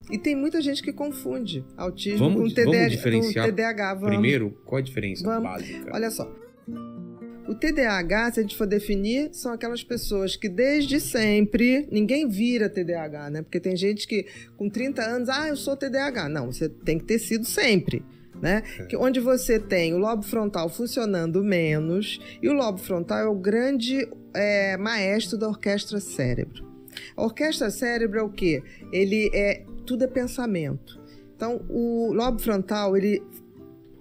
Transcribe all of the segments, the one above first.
E tem muita gente que confunde autismo Vamos diferenciar com TDAH. Primeiro, qual a diferença básica? Olha só. O TDAH, se a gente for definir, são aquelas pessoas que desde sempre, ninguém vira TDAH, né? Porque tem gente que com 30 anos, eu sou TDAH. Não, você tem que ter sido sempre, né? Onde você tem o lobo frontal funcionando menos, e o lobo frontal é o grande maestro da orquestra cérebro. A orquestra cérebro é o quê? Tudo é pensamento. Então, o lobo frontal, ele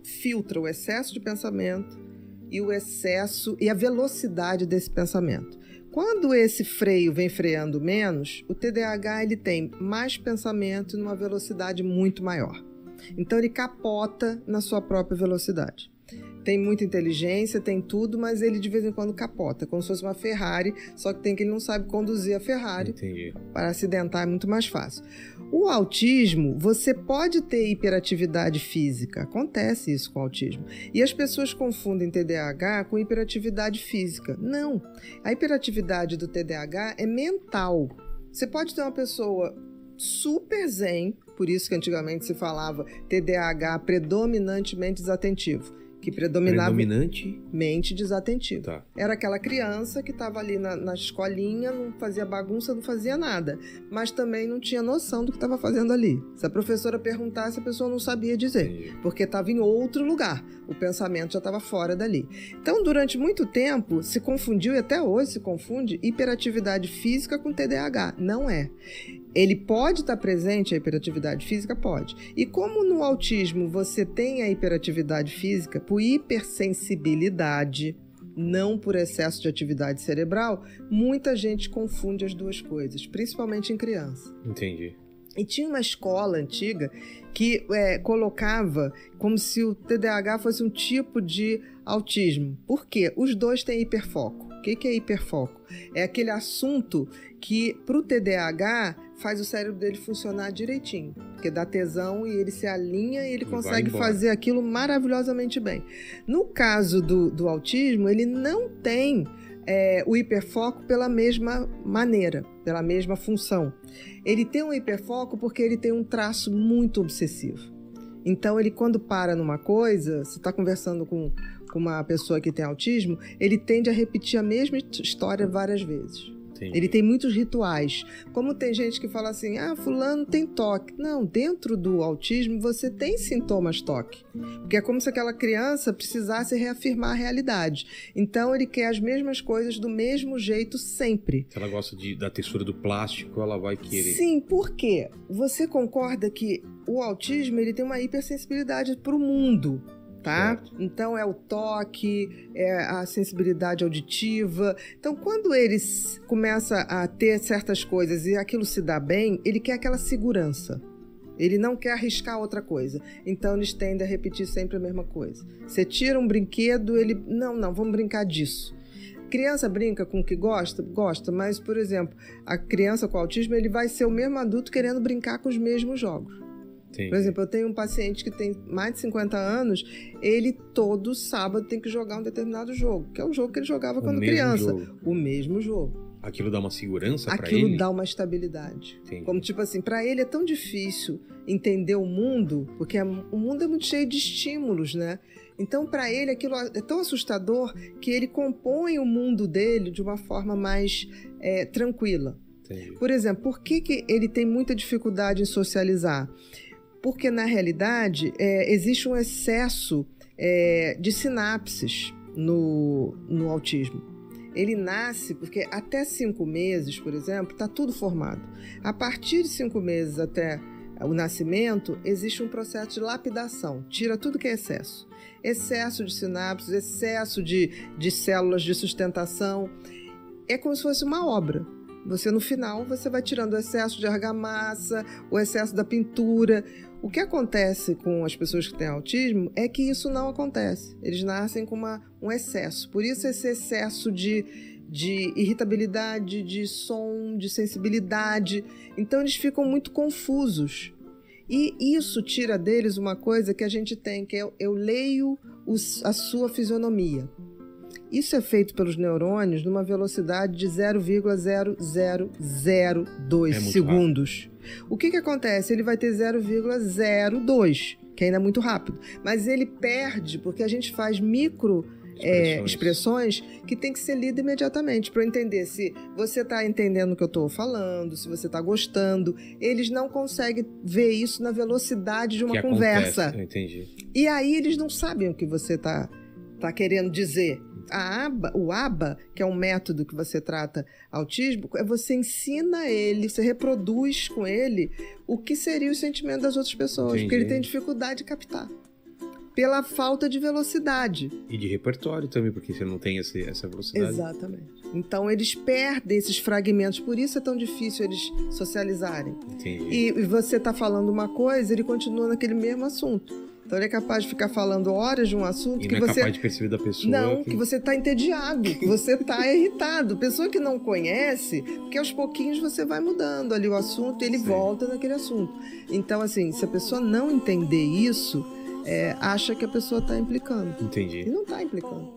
filtra o excesso de pensamento e o excesso e a velocidade desse pensamento. Quando esse freio vem freando menos, o TDAH ele tem mais pensamento numa velocidade muito maior. Então ele capota na sua própria velocidade. Tem muita inteligência, tem tudo, mas ele de vez em quando capota, como se fosse uma Ferrari, só que ele não sabe conduzir a Ferrari. Entendi. Para acidentar é muito mais fácil. O autismo, você pode ter hiperatividade física, acontece isso com o autismo. E as pessoas confundem TDAH com hiperatividade física. Não, a hiperatividade do TDAH é mental. Você pode ter uma pessoa super zen, por isso que antigamente se falava TDAH predominantemente desatentivo. Que predominava mente desatentiva. Tá. Era aquela criança que estava ali na escolinha, não fazia bagunça, não fazia nada, mas também não tinha noção do que estava fazendo ali. Se a professora perguntasse, a pessoa não sabia dizer, Entendi. porque estava em outro lugar, o pensamento já estava fora dali. Então, durante muito tempo, se confundiu, e até hoje se confunde, hiperatividade física com TDAH. Não é. Ele pode estar presente, a hiperatividade física pode. E como no autismo você tem a hiperatividade física por hipersensibilidade, não por excesso de atividade cerebral, muita gente confunde as duas coisas, principalmente em criança. Entendi. E tinha uma escola antiga que colocava como se o TDAH fosse um tipo de autismo. Por quê? Os dois têm hiperfoco. O que é hiperfoco? É aquele assunto que, para o TDAH, faz o cérebro dele funcionar direitinho. Porque dá tesão e ele se alinha e ele consegue fazer aquilo maravilhosamente bem. No caso do autismo, ele não tem o hiperfoco pela mesma maneira, pela mesma função. Ele tem um hiperfoco porque ele tem um traço muito obsessivo. Então, ele quando para numa coisa, você está conversando com uma pessoa que tem autismo, ele tende a repetir a mesma história várias vezes. Entendi. Ele tem muitos rituais. Como tem gente que fala assim, fulano tem toque. Não, dentro do autismo você tem sintomas toque. Porque é como se aquela criança precisasse reafirmar a realidade. Então ele quer as mesmas coisas do mesmo jeito sempre. Se ela gosta da textura do plástico, ela vai querer. Sim, por quê? Você concorda que o autismo ele tem uma hipersensibilidade para o mundo. Tá? Certo. Então é o toque, é a sensibilidade auditiva. Então quando ele começa a ter certas coisas e aquilo se dá bem, ele quer aquela segurança. Ele não quer arriscar outra coisa. Então eles tendem a repetir sempre a mesma coisa. Você tira um brinquedo, ele... Não, vamos brincar disso. Criança brinca com o que gosta, mas, por exemplo, a criança com autismo, ele vai ser o mesmo adulto querendo brincar com os mesmos jogos. Entendi. Por exemplo, eu tenho um paciente que tem mais de 50 anos, ele todo sábado tem que jogar um determinado jogo, que é o jogo que ele jogava quando criança. O mesmo jogo. Aquilo dá uma segurança para ele? Aquilo dá uma estabilidade. Entendi. Como tipo assim, para ele é tão difícil entender o mundo, porque o mundo é muito cheio de estímulos, né? Então, para ele, aquilo é tão assustador que ele compõe o mundo dele de uma forma mais tranquila. Entendi. Por exemplo, por que ele tem muita dificuldade em socializar? Porque, na realidade, existe um excesso de sinapses no autismo. Ele nasce porque até 5 meses, por exemplo, está tudo formado. A partir de 5 meses até o nascimento, existe um processo de lapidação. Tira tudo que é excesso. Excesso de sinapses, excesso de células de sustentação. É como se fosse uma obra. Você, no final, você vai tirando o excesso de argamassa, o excesso da pintura. O que acontece com as pessoas que têm autismo é que isso não acontece. Eles nascem com um excesso. Por isso, esse excesso de irritabilidade, de som, de sensibilidade. Então, eles ficam muito confusos. E isso tira deles uma coisa que a gente tem, que é eu leio a sua fisionomia. Isso é feito pelos neurônios numa velocidade de 0,0002 segundos. O que acontece? Ele vai ter 0,02, que ainda é muito rápido. Mas ele perde porque a gente faz expressões que tem que ser lida imediatamente para eu entender se você está entendendo o que eu estou falando, se você está gostando. Eles não conseguem ver isso na velocidade de uma conversa. Eu entendi. E aí eles não sabem o que você está querendo dizer. O ABA, que é um método que você trata autismo, você ensina ele, você reproduz com ele o que seria o sentimento das outras pessoas, Entendi. porque ele tem dificuldade de captar. Pela falta de velocidade. E de repertório também, porque você não tem essa velocidade. Exatamente. Então, eles perdem esses fragmentos, por isso é tão difícil eles socializarem. Entendi. E você está falando uma coisa, ele continua naquele mesmo assunto. Então, ele é capaz de ficar falando horas de um assunto e que não é você... capaz de perceber da pessoa. Não, que você está entediado, que você está irritado. Pessoa que não conhece, porque aos pouquinhos você vai mudando ali o assunto e ele volta naquele assunto. Então, assim, se a pessoa não entender isso... acha que a pessoa está implicando. Entendi. E não está implicando.